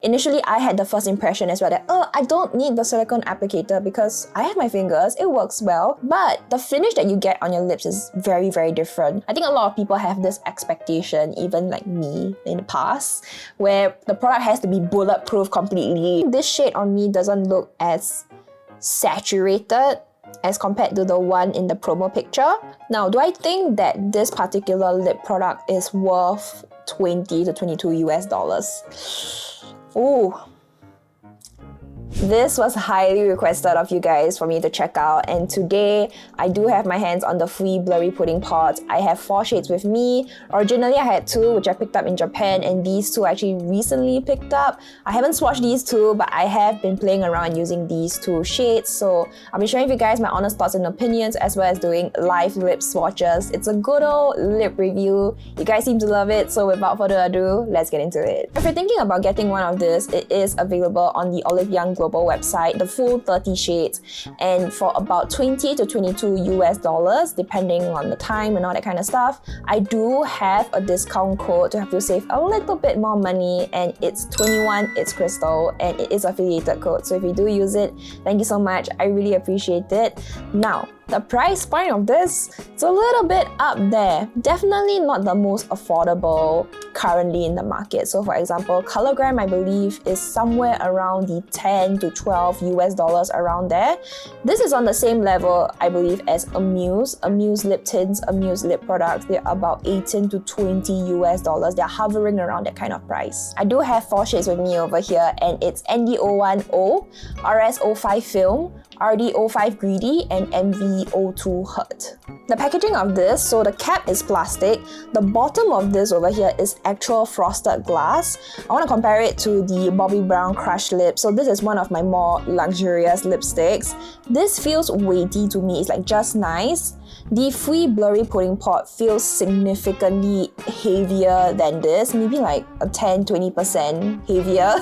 Initially, I had the first impression as well that, I don't need the silicone applicator because I have my fingers, it works well. But the finish that you get on your lips is very, very different. I think a lot of people have this expectation, even like me in the past, where the product has to be bulletproof completely. This shade on me doesn't look as saturated as compared to the one in the promo picture. Now, do I think that this particular lip product is worth $20 to $22 US? Ooh. This was highly requested of you guys for me to check out, and today I do have my hands on the Fwee Blurry pudding pot. I have 4 shades with me. Originally I had 2 which I picked up in Japan, and these 2 I actually recently picked up. I haven't swatched these 2, but I have been playing around using these 2 shades, so I'll be sharing with you guys my honest thoughts and opinions as well as doing live lip swatches. It's a good old lip review. You guys seem to love it, so without further ado, let's get into it. If you're thinking about getting one of this, it is available on the Olive Young Global website, the full 30 shades, and for about $20 to $22 US, depending on the time and all that kind of stuff. I do have a discount code to help you save a little bit more money, and it's 21 itskrystle, and it is affiliated code. So if you do use it, thank you so much. I really appreciate it. Now, the price point of this, it's a little bit up there. Definitely not the most affordable currently in the market. So for example, Colorgram I believe is somewhere around the $10 to $12 US around there. This is on the same level I believe as Amuse lip tints, Amuse lip products. They're about $18 to $20 US. They're hovering around that kind of price. I do have 4 shades with me over here, and it's ND01O, RS05 Film, RD05 Greedy, and MV02 Hurt. The packaging of this, so the cap is plastic, the bottom of this over here is actual frosted glass. I want to compare it to the Bobbi Brown Crush Lip. So this is one of my more luxurious lipsticks. This feels weighty to me, it's like just nice. The Fwee Blurry pudding pot feels significantly heavier than this, maybe like a 10-20% heavier.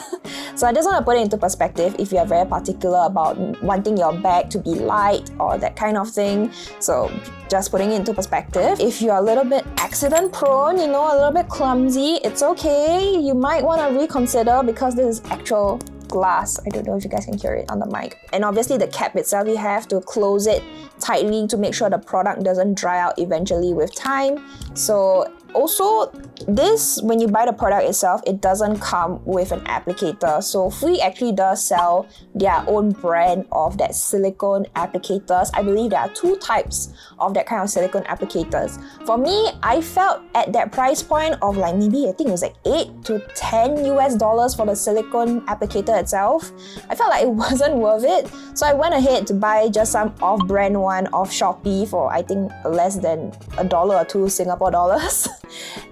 So I just want to put it into perspective if you are very particular about wanting your bag to be light or that kind of thing. So just putting it into perspective. If you're a little bit accident prone, a little bit clumsy, it's okay. You might want to reconsider because this is actual glass. I don't know if you guys can hear it on the mic. And obviously the cap itself, you have to close it tightly to make sure the product doesn't dry out eventually with time. So also, this, when you buy the product itself, it doesn't come with an applicator. So Fwee actually does sell their own brand of that silicone applicators. I believe there are 2 types of that kind of silicone applicators. For me, I felt at that price point of like maybe I think it was like $8 to $10 US for the silicone applicator itself, I felt like it wasn't worth it. So I went ahead to buy just some off-brand one off Shopee for I think less than $1 or $2 Singapore dollars.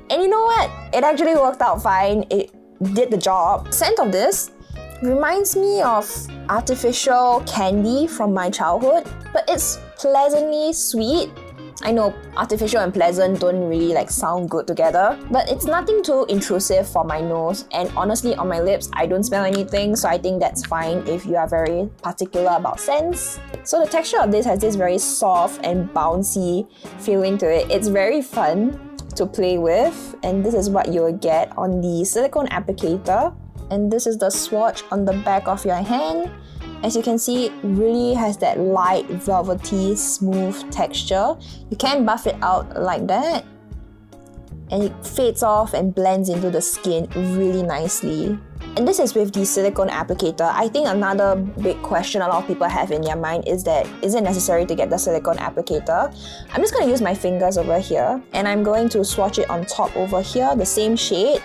And you know what? It actually worked out fine. It did the job. Scent of this reminds me of artificial candy from my childhood, but it's pleasantly sweet. I know artificial and pleasant don't really sound good together, but it's nothing too intrusive for my nose, and honestly on my lips I don't smell anything, so I think that's fine if you are very particular about scents. So the texture of this has this very soft and bouncy feeling to it. It's very fun to play with, and this is what you'll get on the silicone applicator. And this is the swatch on the back of your hand. As you can see, it really has that light, velvety, smooth texture. You can buff it out like that, and it fades off and blends into the skin really nicely. And this is with the silicone applicator. I think another big question a lot of people have in their mind is that, is it necessary to get the silicone applicator? I'm just going to use my fingers over here, and I'm going to swatch it on top over here, the same shade.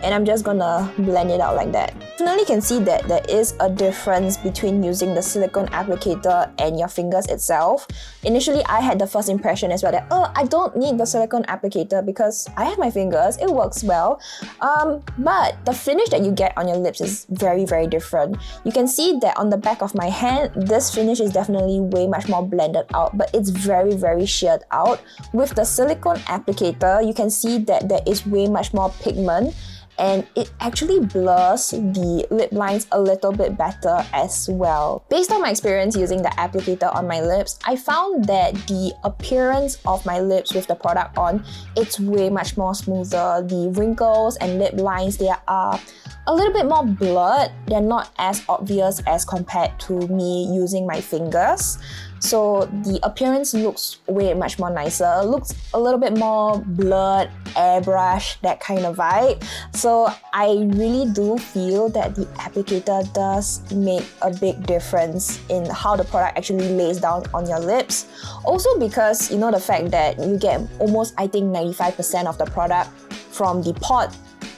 And I'm just gonna blend it out like that. Definitely can see that there is a difference between using the silicone applicator and your fingers itself. Initially, I had the first impression as well that, I don't need the silicone applicator because I have my fingers, it works well. But the finish that you get on your lips is very, very different. You can see that on the back of my hand, this finish is definitely way much more blended out, but it's very, very sheared out. With the silicone applicator, you can see that there is way much more pigment, and it actually blurs the lip lines a little bit better as well. Based on my experience using the applicator on my lips, I found that the appearance of my lips with the product on, it's way much more smoother. The wrinkles and lip lines, they are a little bit more blurred. They're not as obvious as compared to me using my fingers. So the appearance looks way much more nicer. Looks a little bit more blurred, airbrush, that kind of vibe. So I really do feel that the applicator does make a big difference in how the product actually lays down on your lips. Also because, you know, the fact that you get almost, I think, 95% of the product from the pot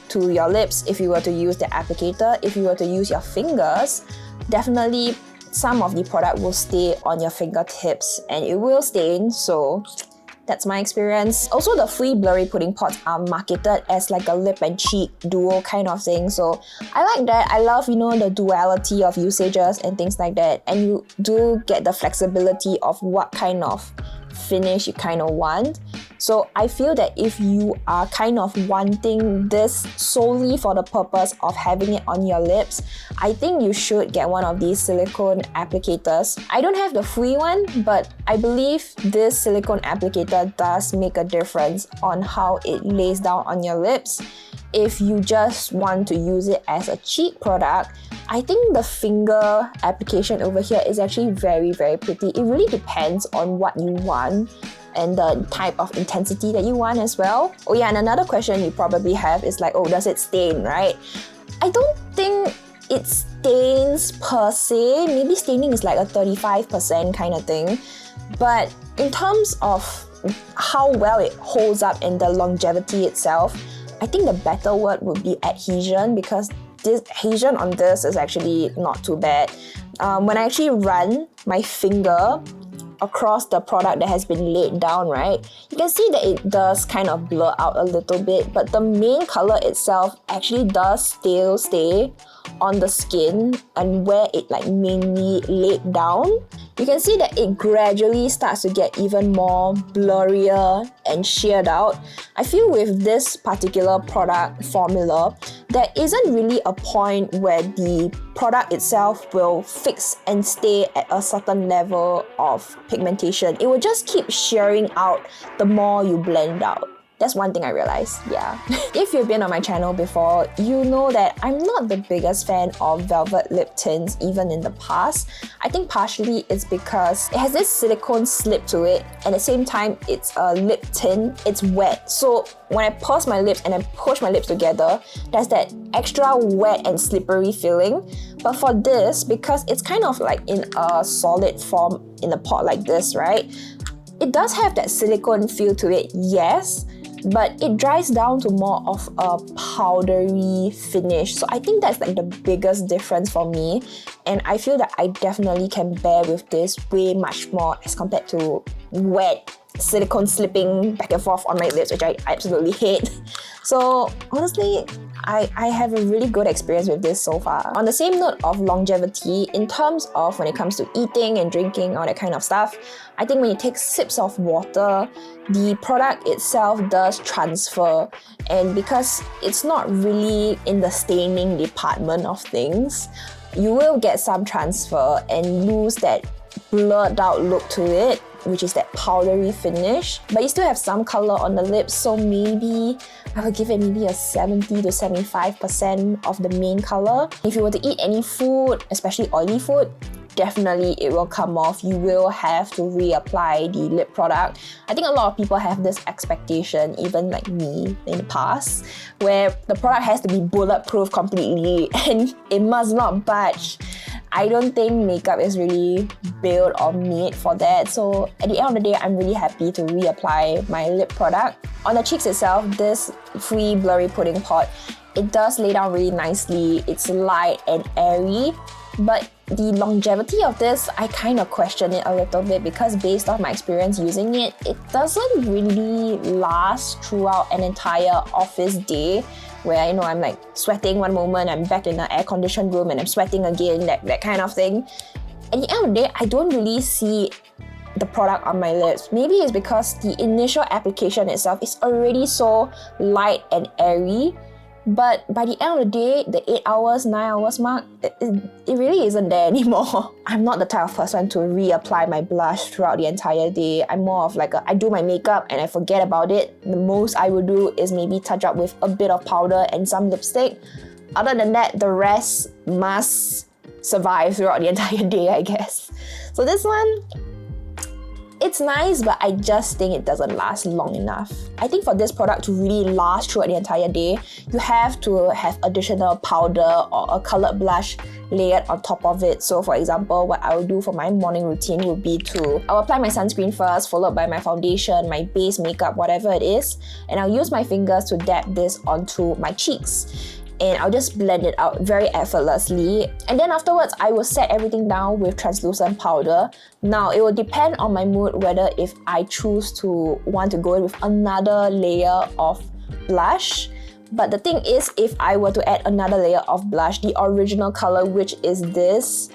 to your lips if you were to use the applicator. If you were to use your fingers, definitely some of the product will stay on your fingertips and it will stain, so that's my experience. Also, the Fwee Blurry pudding pots are marketed as like a lip and cheek duo kind of thing, so I like that. I love, you know, the duality of usages and things like that, and you do get the flexibility of what kind of finish you kind of want. So I feel that if you are kind of wanting this solely for the purpose of having it on your lips, I think you should get one of these silicone applicators. I don't have the Fwee one, but I believe this silicone applicator does make a difference on how it lays down on your lips. If you just want to use it as a cheek product, I think the finger application over here is actually very, very pretty. It really depends on what you want and the type of intensity that you want as well. Oh yeah, and another question you probably have is like, oh, does it stain, right? I don't think it stains per se. Maybe staining is like a 35% kind of thing. But in terms of how well it holds up and the longevity itself, I think the better word would be adhesion, because this adhesion on this is actually not too bad. When I actually run my finger across the product that has been laid down, right, you can see that it does kind of blur out a little bit, but the main color itself actually does still stay on the skin and where it like mainly laid down. You can see that it gradually starts to get even more blurrier and sheared out. I feel with this particular product formula, there isn't really a point where the product itself will fix and stay at a certain level of pigmentation. It will just keep shearing out the more you blend out. That's one thing I realized, yeah. If you've been on my channel before, you know that I'm not the biggest fan of velvet lip tints even in the past. I think partially it's because it has this silicone slip to it, and at the same time it's a lip tint, it's wet. So when I purse my lips and I push my lips together, there's that extra wet and slippery feeling. But for this, because it's kind of like in a solid form in a pot like this, right? It does have that silicone feel to it, yes, but it dries down to more of a powdery finish. So I think that's like the biggest difference for me, and I feel that I definitely can bear with this way much more as compared to wet silicone slipping back and forth on my lips, which I absolutely hate. So honestly, I have a really good experience with this so far. On the same note of longevity, in terms of when it comes to eating and drinking, all that kind of stuff, I think when you take sips of water, the product itself does transfer. And because it's not really in the staining department of things, you will get some transfer and lose that blurred out look to it, which is that powdery finish, but you still have some color on the lips, so maybe I would give it maybe a 70 to 75% of the main color. If you were to eat any food, especially oily food, definitely it will come off. You will have to reapply the lip product. I think a lot of people have this expectation, even like me in the past, where the product has to be bulletproof completely and it must not budge. I don't think makeup is really built or made for that. So at the end of the day, I'm really happy to reapply my lip product. On the cheeks itself, this Fwee Blurry pudding pot, it does lay down really nicely. It's light and airy, but the longevity of this, I kind of question it a little bit, because based on my experience using it, it doesn't really last throughout an entire office day, where, you know, I'm like sweating one moment, I'm back in the air-conditioned room and I'm sweating again, that kind of thing. At the end of the day, I don't really see the product on my lips. Maybe it's because the initial application itself is already so light and airy, but by the end of the day, the 8 hours, 9 hours mark, it really isn't there anymore. I'm not the type of person to reapply my blush throughout the entire day. I'm more of like I do my makeup and I forget about it. The most I would do is maybe touch up with a bit of powder and some lipstick. Other than that, the rest must survive throughout the entire day, I guess. So this one, it's nice, but I just think it doesn't last long enough. I think for this product to really last throughout the entire day, you have to have additional powder or a colored blush layered on top of it. So for example, what I will do for my morning routine would be I'll apply my sunscreen first, followed by my foundation, my base makeup, whatever it is, and I'll use my fingers to dab this onto my cheeks. And I'll just blend it out very effortlessly. And then afterwards, I will set everything down with translucent powder. Now, it will depend on my mood whether if I choose to want to go in with another layer of blush. But the thing is, if I were to add another layer of blush, the original color, which is this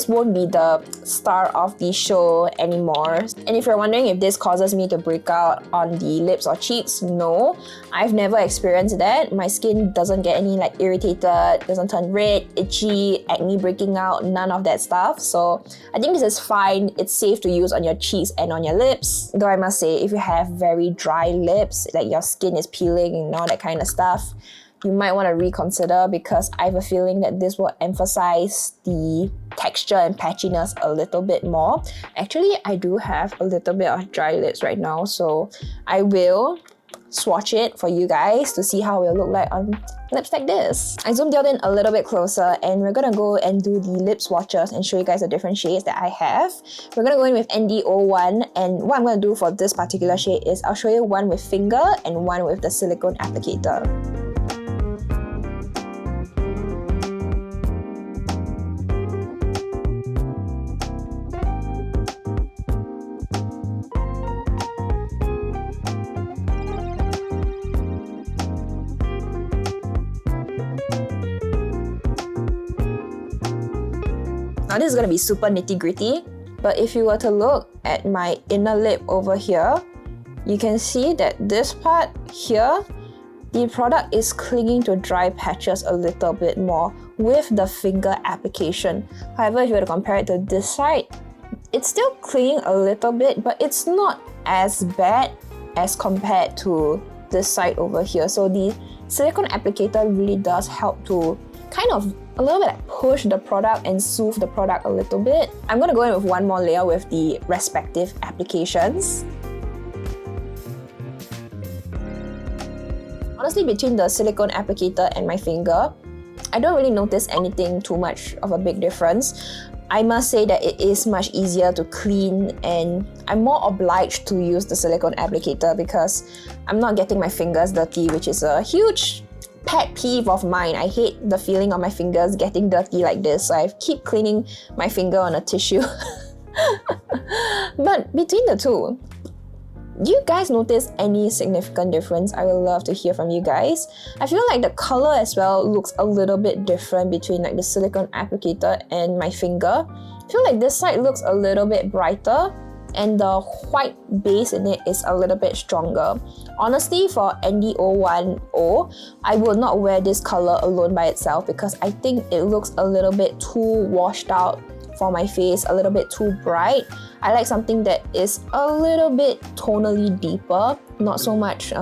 won't be the star of the show anymore. And if you're wondering if this causes me to break out on the lips or cheeks, no. I've never experienced that. My skin doesn't get any like irritated, doesn't turn red, itchy, acne breaking out, none of that stuff. So I think this is fine. It's safe to use on your cheeks and on your lips. Though I must say, if you have very dry lips, like your skin is peeling and all that kind of stuff, you might want to reconsider, because I have a feeling that this will emphasize the texture and patchiness a little bit more. Actually, I do have a little bit of dry lips right now, so I will swatch it for you guys to see how it will look like on lips like this. I zoomed out in a little bit closer, and we're gonna go and do the lip swatches and show you guys the different shades that I have. We're gonna go in with ND01, and what I'm gonna do for this particular shade is I'll show you one with finger and one with the silicone applicator. Now this is going to be super nitty-gritty, but if you were to look at my inner lip over here, you can see that this part here, the product is clinging to dry patches a little bit more with the finger application. However, if you were to compare it to this side, it's still clinging a little bit, but it's not as bad as compared to this side over here. So the silicone applicator really does help to kind of a little bit like push the product and soothe the product a little bit. I'm going to go in with one more layer with the respective applications. Honestly, between the silicone applicator and my finger, I don't really notice anything too much of a big difference. I must say that it is much easier to clean, and I'm more obliged to use the silicone applicator because I'm not getting my fingers dirty, which is a huge pet peeve of mine. I hate the feeling of my fingers getting dirty like this, so I keep cleaning my finger on a tissue. But between the two, do you guys notice any significant difference? I would love to hear from you guys. I feel like the color as well looks a little bit different between like the silicone applicator and my finger. I feel like this side looks a little bit brighter, and the white base in it is a little bit stronger. Honestly, for ND010, I will not wear this color alone by itself because I think it looks a little bit too washed out for my face, a little bit too bright. I like something that is a little bit tonally deeper, not so much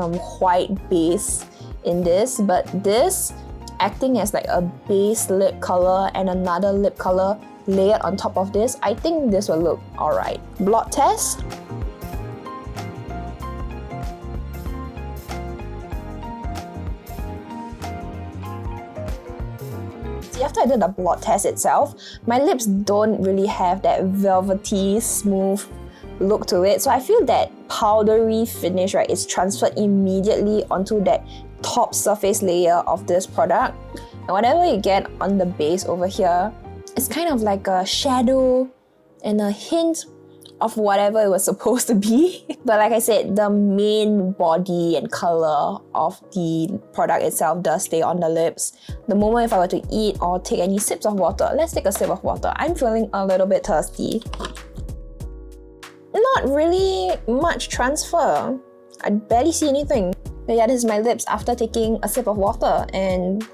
white base in this, but this acting as like a base lip color and another lip color layered on top of this, I think this will look alright. Blot test. See, after I did the blot test itself, my lips don't really have that velvety, smooth look to it. So I feel that powdery finish, right, is transferred immediately onto that top surface layer of this product. And whatever you get on the base over here, it's kind of like a shadow and a hint of whatever it was supposed to be. But like I said, the main body and color of the product itself does stay on the lips. The moment if I were to eat or take any sips of water, let's take a sip of water. I'm feeling a little bit thirsty. Not really much transfer. I barely see anything. But yeah, this is my lips after taking a sip of water, and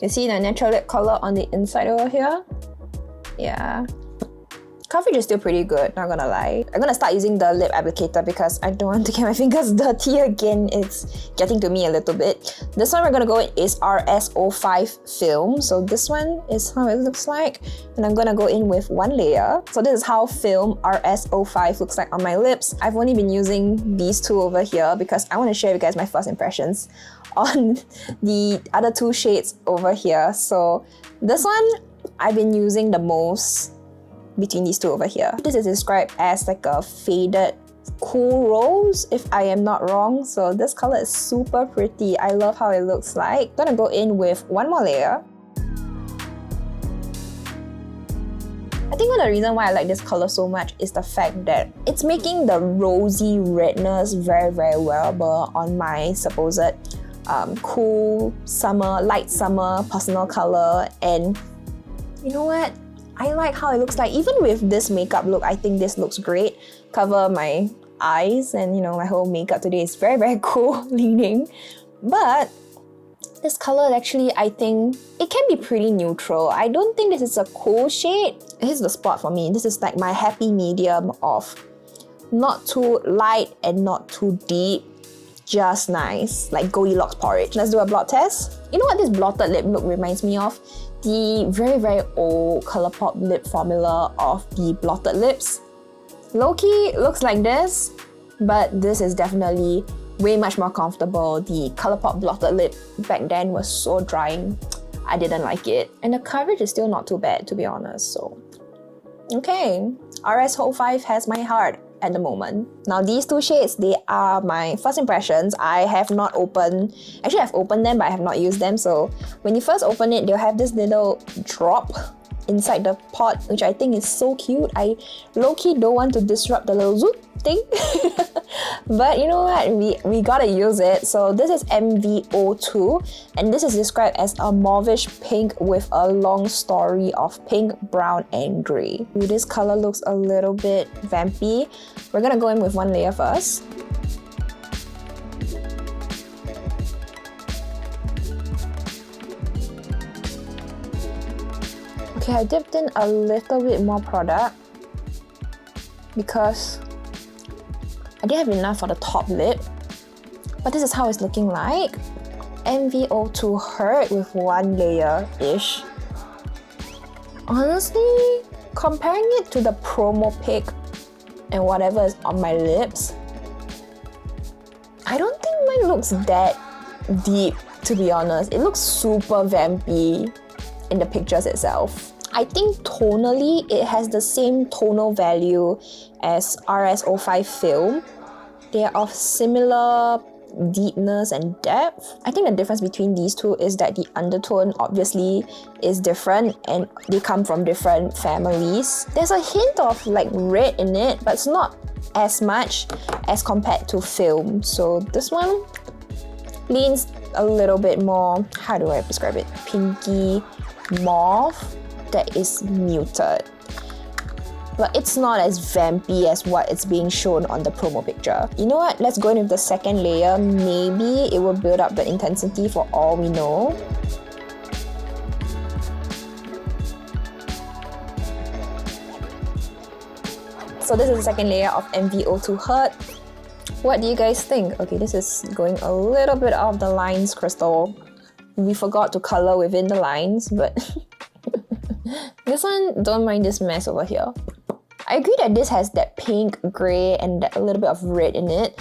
you see the natural lip color on the inside over here? Yeah. Coverage is still pretty good, not gonna lie. I'm gonna start using the lip applicator because I don't want to get my fingers dirty again. It's getting to me a little bit. This one we're gonna go in is RS05 film. So this one is how it looks like. And I'm gonna go in with one layer. So this is how film RS05 looks like on my lips. I've only been using these two over here because I want to share with you guys my first impressions on the other two shades over here. So this one I've been using the most between these two over here. This is described as like a faded cool rose, if I am not wrong. So this color is super pretty. I love how it looks like. I'm gonna go in with one more layer. I think one of the reasons why I like this color so much is the fact that it's making the rosy redness very, very wearable on my supposed cool summer, light summer personal color. And you know what? I like how it looks like. Even with this makeup look, I think this looks great. Cover my eyes and you know, my whole makeup today is very, very cool leaning. But this color actually, I think it can be pretty neutral. I don't think this is a cool shade. Here's the spot for me. This is like my happy medium of not too light and not too deep. Just nice, like Goldilocks porridge. Let's do a blot test. You know what this blotted lip look reminds me of? The very, very old Colourpop lip formula of the blotted lips. Low-key looks like this, but this is definitely way much more comfortable. The Colourpop blotted lip back then was so drying. I didn't like it. And the coverage is still not too bad, to be honest, so. Okay, RS05 has my heart at the moment. Now these two shades, they are my first impressions. I have not opened, actually I've opened them but I have not used them. So when you first open it, they'll have this little drop inside the pot, which I think is so cute. I low-key don't want to disrupt the little zoop thing. But you know what, we gotta use it. So this is MV02 and this is described as a mauvish pink with a long story of pink, brown and grey. Ooh, this color looks a little bit vampy. We're gonna go in with one layer first. Okay, I dipped in a little bit more product because I didn't have enough for the top lip, but this is how it's looking like. MV02 hurt with one layer-ish. Honestly, comparing it to the promo pic and whatever is on my lips, I don't think mine looks that deep, to be honest. It looks super vampy in the pictures itself. I think tonally, it has the same tonal value as RS05 film. They are of similar deepness and depth. I think the difference between these two is that the undertone obviously is different and they come from different families. There's a hint of like red in it, but it's not as much as compared to film. So this one leans a little bit more, how do I describe it? Pinky mauve that is muted. But it's not as vampy as what it's being shown on the promo picture. You know what? Let's go in with the second layer. Maybe it will build up the intensity for all we know. So this is the second layer of MV02 Hurt. What do you guys think? Okay, this is going a little bit out of the lines, Crystal. We forgot to color within the lines, but this one, don't mind this mess over here. I agree that this has that pink, grey, and that a little bit of red in it,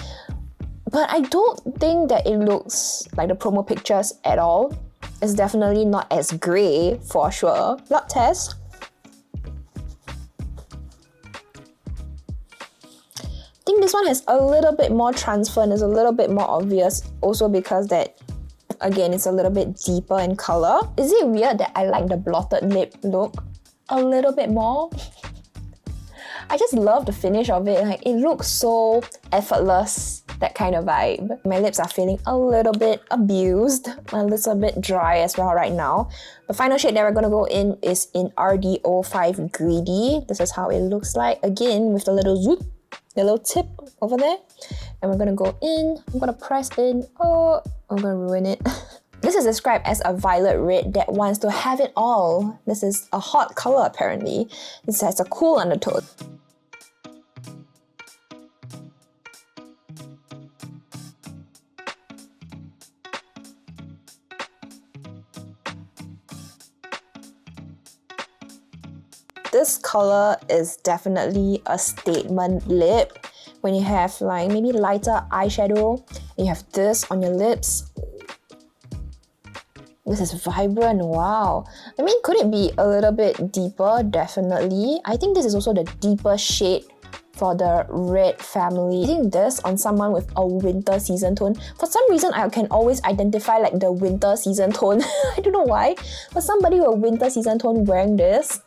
but I don't think that it looks like the promo pictures at all. It's definitely not as grey for sure. Blot test. I think this one has a little bit more transfer and is a little bit more obvious, also because that, again, it's a little bit deeper in color. Is it weird that I like the blotted lip look a little bit more? I just love the finish of it. Like, it looks so effortless, that kind of vibe. My lips are feeling a little bit abused, a little bit dry as well right now. The final shade that we're gonna go in is in RD05 Greedy. This is how it looks like, again, with the little zoop, the little tip over there. And we're gonna go in, I'm gonna press in, oh, I'm gonna ruin it. This is described as a violet red that wants to have it all. This is a hot color apparently. This has a cool undertone. This color is definitely a statement lip. When you have like maybe lighter eyeshadow, you have this on your lips. This is vibrant, wow. I mean, could it be a little bit deeper? Definitely. I think this is also the deeper shade for the red family. I think this on someone with a winter season tone. For some reason, I can always identify like the winter season tone. I don't know why. For somebody with a winter season tone wearing this,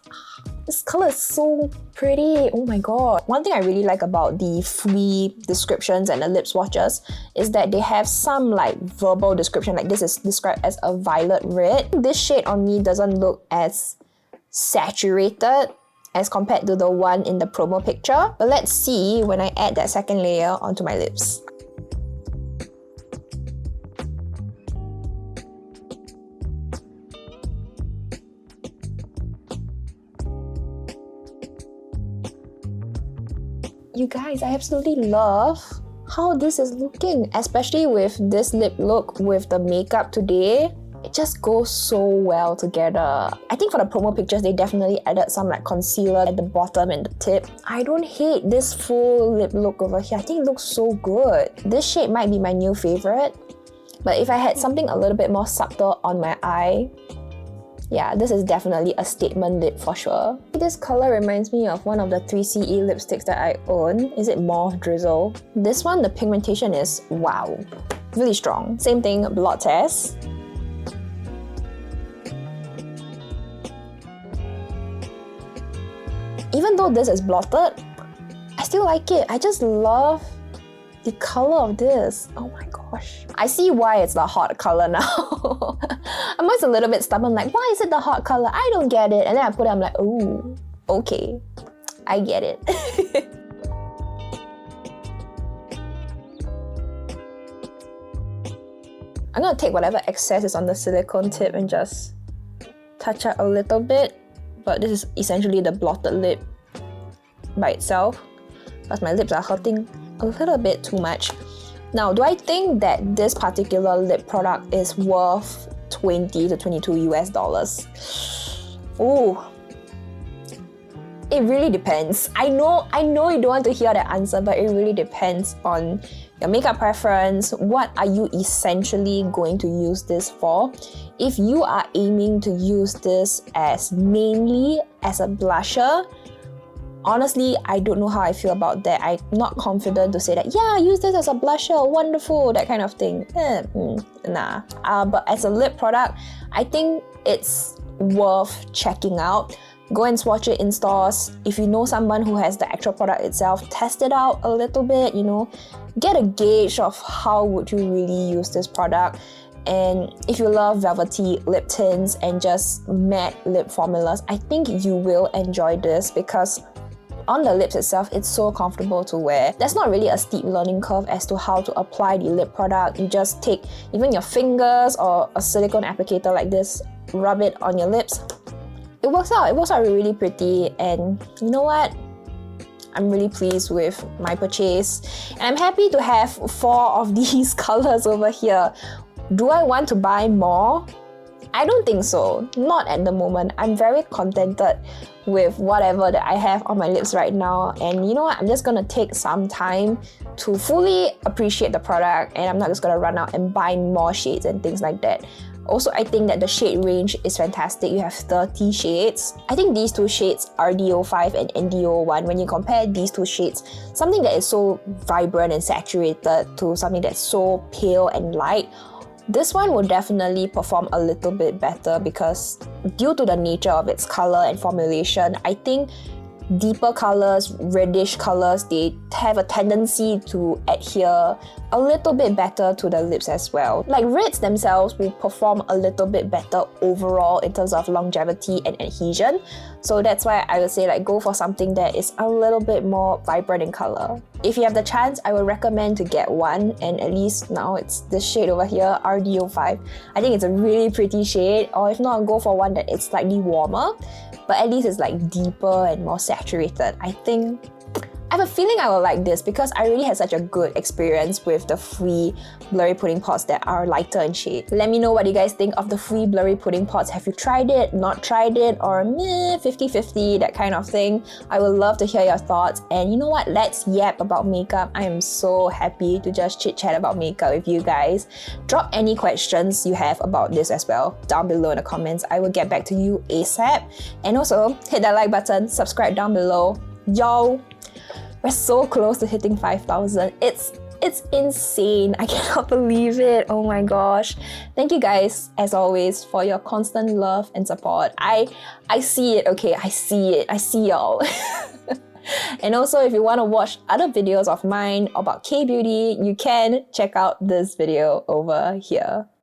this color is so pretty, oh my god. One thing I really like about the Fwee descriptions and the lip swatches is that they have some like verbal description, like this is described as a violet red. This shade on me doesn't look as saturated as compared to the one in the promo picture. But let's see when I add that second layer onto my lips. You guys, I absolutely love how this is looking, especially with this lip look with the makeup today. It just goes so well together. I think for the promo pictures, they definitely added some like concealer at the bottom and the tip. I don't hate this full lip look over here. I think it looks so good. This shade might be my new favorite, but if I had something a little bit more subtle on my eye, yeah, this is definitely a statement lip for sure. This color reminds me of one of the 3CE lipsticks that I own. Is it Mauve Drizzle? This one, the pigmentation is wow, really strong. Same thing, blot test. Even though this is blotted, I still like it. I just love the color of this. Oh my gosh. I see why it's the hot color now. I'm always a little bit stubborn, like, why is it the hot color? I don't get it. And then I put it, I'm like, oh, okay, I get it. I'm gonna take whatever excess is on the silicone tip and just touch up a little bit. But this is essentially the blotted lip by itself, because my lips are hurting a little bit too much. Now, do I think that this particular lip product is worth $20 to $22 US? Oh, it really depends. I know you don't want to hear the answer, but it really depends on your makeup preference. What are you essentially going to use this for? If you are aiming to use this as mainly as a blusher, honestly, I don't know how I feel about that. I'm not confident to say that, yeah, use this as a blusher, wonderful, that kind of thing. Nah. But as a lip product, I think it's worth checking out. Go and swatch it in stores. If you know someone who has the actual product itself, test it out a little bit, you know. Get a gauge of how would you really use this product. And if you love velvety lip tints and just matte lip formulas, I think you will enjoy this because on the lips itself, it's so comfortable to wear. There's not really a steep learning curve as to how to apply the lip product. You just take even your fingers or a silicone applicator like this, rub it on your lips. It works out really pretty, and you know what? I'm really pleased with my purchase. And I'm happy to have 4 of these colors over here. Do I want to buy more? I don't think so. Not at the moment. I'm very contented with whatever that I have on my lips right now. And you know what? I'm just gonna take some time to fully appreciate the product, and I'm not just gonna run out and buy more shades and things like that. Also, I think that the shade range is fantastic. You have 30 shades. I think these 2 shades, RDO5 and NDO1, when you compare these 2 shades, something that is so vibrant and saturated to something that's so pale and light, this one will definitely perform a little bit better because due to the nature of its color and formulation, I think deeper colors, reddish colors, they have a tendency to adhere a little bit better to the lips as well. Like reds themselves will perform a little bit better overall in terms of longevity and adhesion. So that's why I would say like go for something that is a little bit more vibrant in color. If you have the chance, I would recommend to get one, and at least now it's this shade over here, RD05. I think it's a really pretty shade, or if not, go for one that is slightly warmer, but at least it's like deeper and more saturated. I have a feeling I will like this because I really had such a good experience with the Fwee Blurry pudding pots that are lighter in shade. Let me know what you guys think of the Fwee Blurry pudding pots. Have you tried it, not tried it, or meh, 50-50, that kind of thing? I would love to hear your thoughts. And you know what? Let's yap about makeup. I am so happy to just chit-chat about makeup with you guys. Drop any questions you have about this as well down below in the comments. I will get back to you ASAP. And also, hit that like button, subscribe down below. Y'all! We're so close to hitting 5,000. It's insane. I cannot believe it. Oh my gosh. Thank you guys, as always, for your constant love and support. I see it, okay? I see it. I see y'all. And also, if you want to watch other videos of mine about K-beauty, you can check out this video over here.